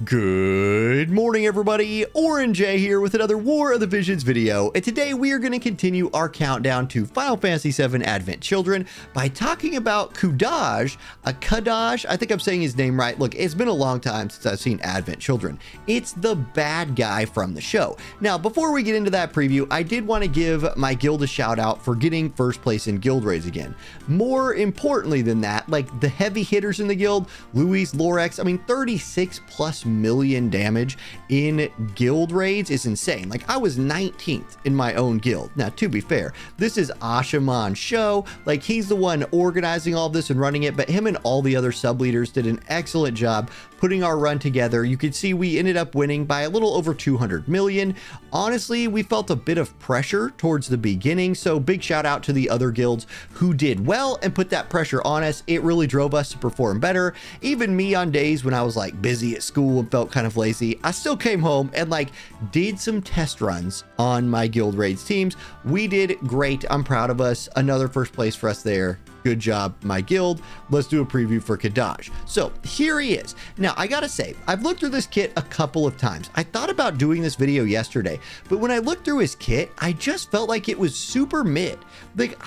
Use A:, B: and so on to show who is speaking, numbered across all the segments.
A: Good morning, everybody. Orange J here with another War of the Visions video, and today we are going to continue our countdown to Final Fantasy VII Advent Children by talking about Kadaj. Kadaj, I think I'm saying his name right. Look, it's been a long time since I've seen Advent Children. It's the bad guy from the show. Now, before we get into that preview, I did want to give my guild a shout out for getting first place in guild raids again. More importantly than that, like the heavy hitters in the guild, Louis, Lorex, I mean, 36 plus million damage in guild raids is insane. Like, I was 19th in my own guild. Now, to be fair, this is Ashaman's show. Like, he's the one organizing all this and running it, but him and all the other sub leaders did an excellent job putting our run together. You could see we ended up winning by a little over 200 million. Honestly, we felt a bit of pressure towards the beginning, so big shout out to the other guilds who did well and put that pressure on us. It really drove us to perform better. Even me, on days when I was like busy at school and felt kind of lazy, I still came home and like did some test runs on my guild raids teams. We did great. I'm proud of us. Another first place for us there. Good job, my guild. Let's do a preview for Kadaj. So here he is. Now, I gotta say, I've looked through this kit a couple of times. I thought about doing this video yesterday, but when I looked through his kit, I just felt like it was super mid. Like,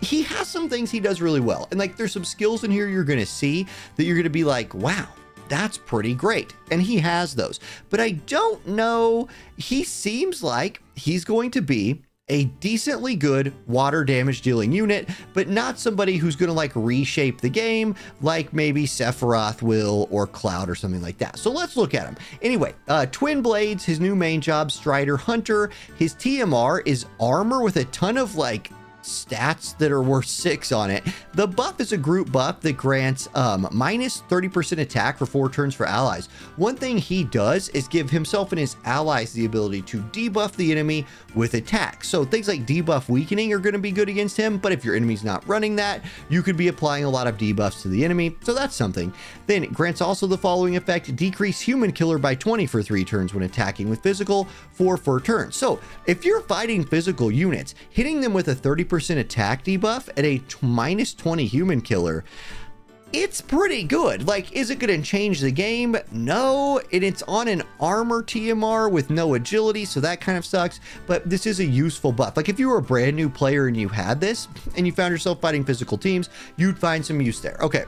A: he has some things he does really well. And like, there's some skills in here you're gonna see that you're gonna be like, wow, that's pretty great. And he has those. But I don't know, he seems like he's going to be a decently good water damage dealing unit, but not somebody who's going to like reshape the game like maybe Sephiroth will or Cloud or something like that. So let's look at him. Anyway, twin blades, his new main job, Strider Hunter. His TMR is armor with a ton of like stats that are worth 6 on it. The buff is a group buff that grants minus 30% attack for 4 turns for allies. One thing he does is give himself and his allies the ability to debuff the enemy with attack. So things like debuff weakening are going to be good against him, but if your enemy's not running that, you could be applying a lot of debuffs to the enemy, so that's something. Then it grants also the following effect: decrease human killer by 20 for 3 turns when attacking with physical for 4 turns. So if you're fighting physical units, hitting them with a 30% attack debuff at a minus 20 human killer, it's pretty good. Like, is it going to change the game? No, and it's on an armor TMR with no agility, so that kind of sucks, but this is a useful buff. Like, if you were a brand new player and you had this and you found yourself fighting physical teams, you'd find some use there. Okay.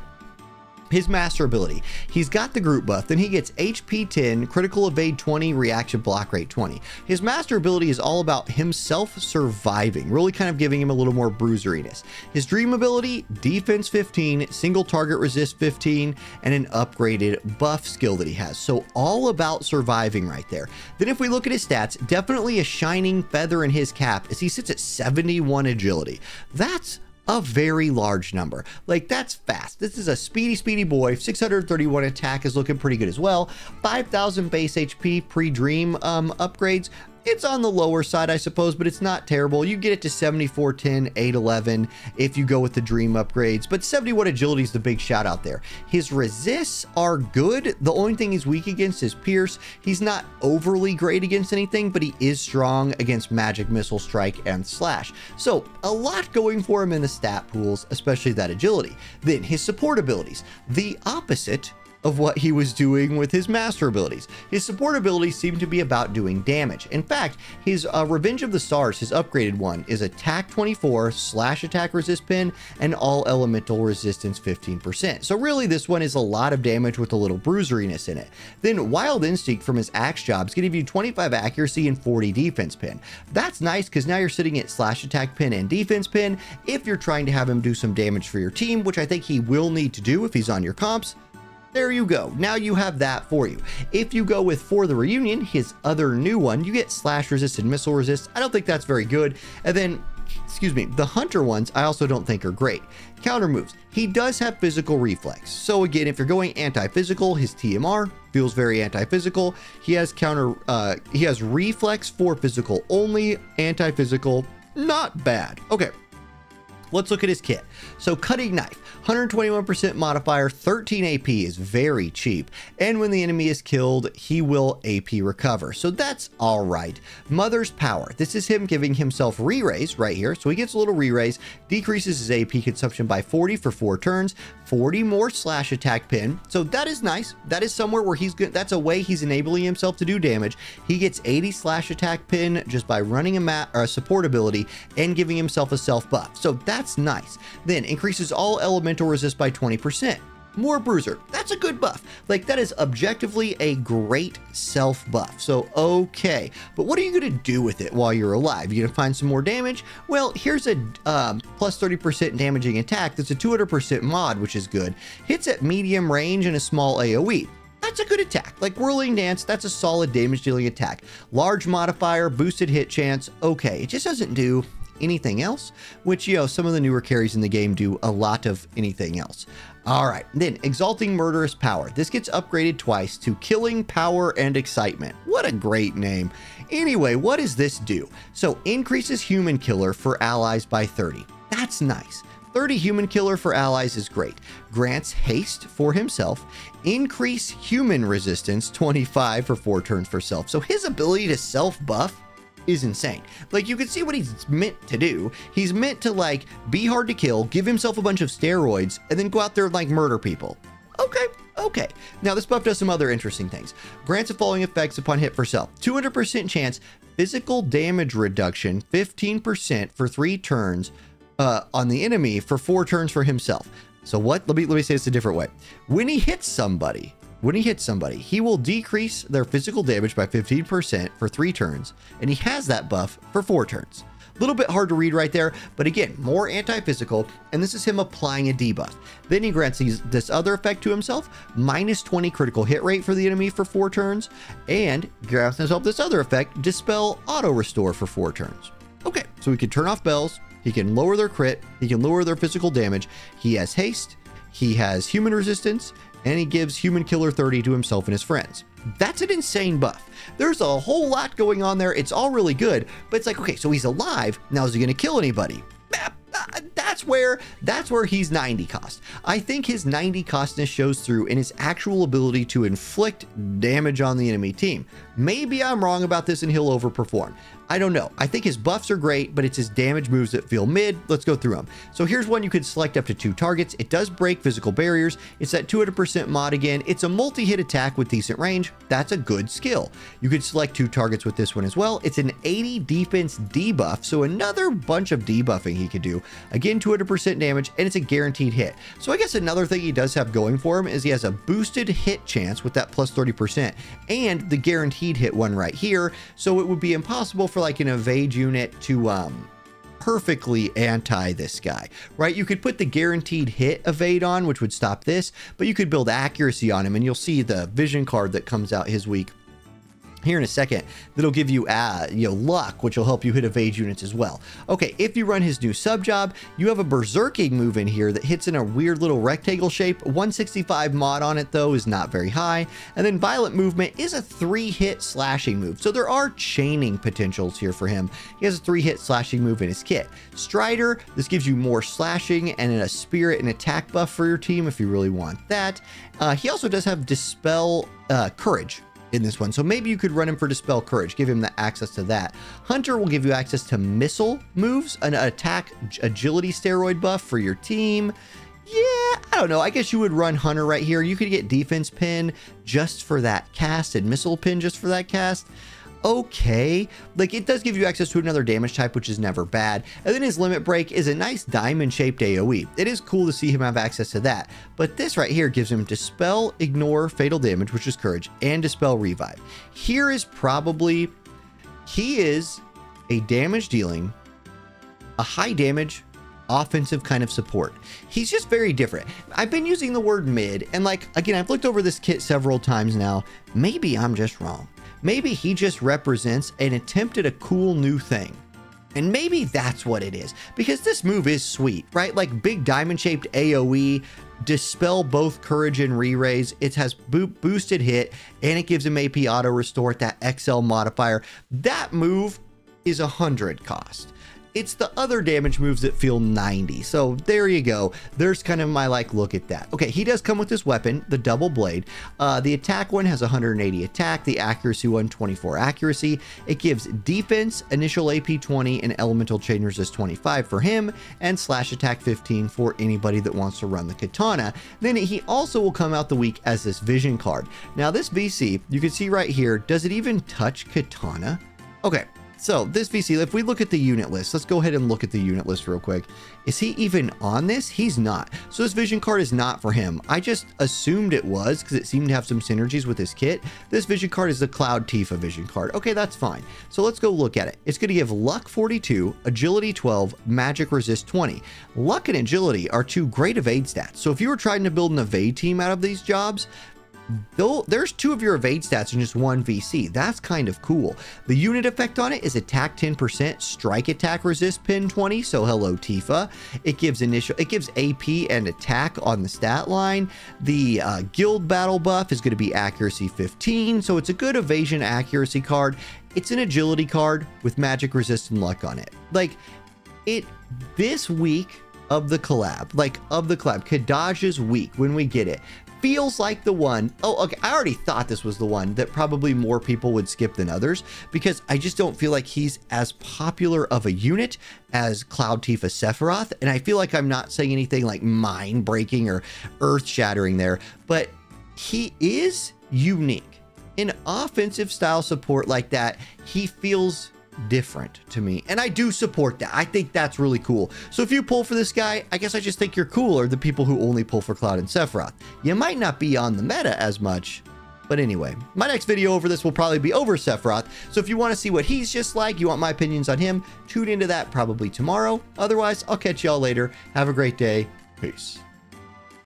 A: His master ability, he's got the group buff, then he gets HP 10, critical evade 20, reaction block rate 20. His master ability is all about himself surviving, really kind of giving him a little more bruiseriness. His dream ability, defense 15, single target resist 15, and an upgraded buff skill that he has. So all about surviving right there. Then if we look at his stats, definitely a shining feather in his cap as he sits at 71 agility. That's a very large number. Like, that's fast. This is a speedy boy. 631 attack is looking pretty good as well. 5,000 base HP pre-dream upgrades. It's on the lower side, I suppose, but it's not terrible. You get it to 7410, 811 if you go with the dream upgrades, but 71 agility is the big shout out there. His resists are good. The only thing he's weak against is pierce. He's not overly great against anything, but he is strong against magic, missile, strike, and slash. So a lot going for him in the stat pools, especially that agility. Then his support abilities, the opposite of what he was doing with his master abilities. His support abilities seem to be about doing damage. In fact, his Revenge of the Stars, his upgraded one, is attack 24, slash attack resist pin, and all elemental resistance 15%. So really this one is a lot of damage with a little bruiseriness in it. Then Wild Instinct from his axe job is going to give you 25 accuracy and 40 defense pin. That's nice because now you're sitting at slash attack pin and defense pin if you're trying to have him do some damage for your team, which I think he will need to do if he's on your comps. There you go. Now you have that for you. If you go with For the Reunion, his other new one, you get slash resist and missile resist. I don't think that's very good. And then, excuse me, the Hunter ones I also don't think are great. Counter moves. He does have physical reflex. So again, if you're going anti-physical, his TMR feels very anti-physical. He has he has reflex for physical only, anti-physical, not bad. Okay. Let's look at his kit. So cutting knife, 121% modifier, 13 AP is very cheap. And when the enemy is killed, he will AP recover. So that's all right. Mother's power. This is him giving himself re-raise right here. So he gets a little re-raise, decreases his AP consumption by 40 for 4 turns, 40 more slash attack pin. So that is nice. That is somewhere where he's good. That's a way he's enabling himself to do damage. He gets 80 slash attack pin just by running a support ability and giving himself a self buff. So that's nice. Then increases all elemental resist by 20%. More bruiser. That's a good buff. Like, that is objectively a great self buff. So, okay. But what are you going to do with it while you're alive? You going to find some more damage? Well, here's a plus 30% damaging attack. That's a 200% mod, which is good. Hits at medium range and a small AoE. That's a good attack. Like Whirling Dance, that's a solid damage dealing attack. Large modifier, boosted hit chance. Okay. It just doesn't do anything else, which, you know, some of the newer carries in the game do a lot of anything else. All right, then Exalting Murderous Power. This gets upgraded twice to Killing Power and Excitement. What a great name. Anyway, what does this do? So increases Human Killer for allies by 30. That's nice. 30 Human Killer for allies is great. Grants haste for himself. Increase human resistance 25 for 4 turns for self. So his ability to self buff is insane. Like, you can see what he's meant to do. He's meant to, like, be hard to kill, give himself a bunch of steroids, and then go out there and, like, murder people. Okay. Now, this buff does some other interesting things. Grants the following effects upon hit for self. 200% chance, physical damage reduction, 15% for 3 turns on the enemy for 4 turns for himself. So what? Let me say this a different way. When he hits somebody, he will decrease their physical damage by 15% for 3 turns, and he has that buff for 4 turns. A little bit hard to read right there, but again, more anti-physical, and this is him applying a debuff. Then he grants this other effect to himself, minus 20 critical hit rate for the enemy for 4 turns, and grants himself this other effect, Dispel Auto Restore for 4 turns. Okay, so he can turn off bells, he can lower their crit, he can lower their physical damage, he has haste, he has human resistance, and he gives Human Killer 30 to himself and his friends. That's an insane buff. There's a whole lot going on there. It's all really good, but it's like, okay, so he's alive. Now, is he going to kill anybody? That's where he's 90 cost. I think his 90 costness shows through in his actual ability to inflict damage on the enemy team. Maybe I'm wrong about this and he'll overperform. I don't know. I think his buffs are great, but it's his damage moves that feel mid. Let's go through them. So here's one you could select up to 2 targets. It does break physical barriers. It's that 200% mod again. It's a multi-hit attack with decent range. That's a good skill. You could select 2 targets with this one as well. It's an 80 defense debuff, so another bunch of debuffing he could do. Again, 200% damage, and it's a guaranteed hit. So I guess another thing he does have going for him is he has a boosted hit chance with that plus 30% and the guaranteed hit one right here. So it would be impossible for like an evade unit to perfectly anti this guy, right? You could put the guaranteed hit evade on, which would stop this, but you could build accuracy on him, and you'll see the vision card that comes out his week here in a second that'll give you luck, which will help you hit evade units as well. Okay, if you run his new sub job, you have a berserking move in here that hits in a weird little rectangle shape. 165 mod on it though is not very high, and then violent movement is a 3-hit slashing move, so there are chaining potentials here for him. He has a 3-hit slashing move in his kit. Strider, this gives you more slashing and a spirit and attack buff for your team if you really want that. He also does have Dispel Courage in this one, so maybe you could run him for Dispel Courage, give him the access to that. Hunter will give you access to missile moves, an attack agility steroid buff for your team. Yeah, I don't know. I guess you would run Hunter right here. You could get defense pin just for that cast and missile pin just for that cast. Okay, like it does give you access to another damage type, which is never bad. And then his limit break is a nice diamond shaped AoE. It is cool to see him have access to that, but this right here gives him Dispel Ignore Fatal Damage, which is Courage, and Dispel Revive. Here is probably, he is a damage dealing, a high damage offensive kind of support. He's just very different. I've been using the word mid, and like, again, I've looked over this kit several times now. Maybe I'm just wrong. Maybe he just represents an attempt at a cool new thing. And maybe that's what it is, because this move is sweet, right? Like big diamond shaped AoE, Dispel both Courage and Re-Raise. It has boosted hit, and it gives him AP auto restore at that XL modifier. That move is 100 cost. It's the other damage moves that feel 90. So there you go. There's kind of my like look at that. Okay, he does come with this weapon, the double blade. The attack one has 180 attack, the accuracy one 24 accuracy. It gives defense, initial AP 20, and elemental chain resist 25 for him, and slash attack 15 for anybody that wants to run the katana. Then he also will come out the week as this vision card. Now this VC, you can see right here, does it even touch katana? Okay, so this VC, if we look at the unit list, let's go ahead and look at the unit list real quick. Is he even on this? He's not. So this vision card is not for him. I just assumed it was because it seemed to have some synergies with his kit. This vision card is the Cloud Tifa vision card. Okay, that's fine. So let's go look at it. It's going to give luck 42, agility 12, magic resist 20. Luck and agility are two great evade stats. So if you were trying to build an evade team out of these jobs, though there's two of your evade stats in just one VC. That's kind of cool. The unit effect on it is attack 10%, strike attack resist pin 20. So hello Tifa. It gives AP and attack on the stat line. The guild battle buff is going to be accuracy 15. So it's a good evasion accuracy card. It's an agility card with magic resist and luck on it. Like this week of the collab, Kadaj's week when we get it, feels like the one. Oh, okay. I already thought this was the one that probably more people would skip than others because I just don't feel like he's as popular of a unit as Cloud Tifa Sephiroth. And I feel like I'm not saying anything like mind breaking or earth shattering there, but he is unique. In offensive style support like that, he feels different to me, and I do support that. I think that's really cool. So if you pull for this guy, I guess I just think you're cooler than people who only pull for Cloud and Sephiroth. You might not be on the meta as much, but anyway, my next video over this will probably be over Sephiroth. So if you want to see what he's just like, you want my opinions on him, tune into that probably tomorrow. Otherwise, I'll catch y'all later. Have a great day. Peace.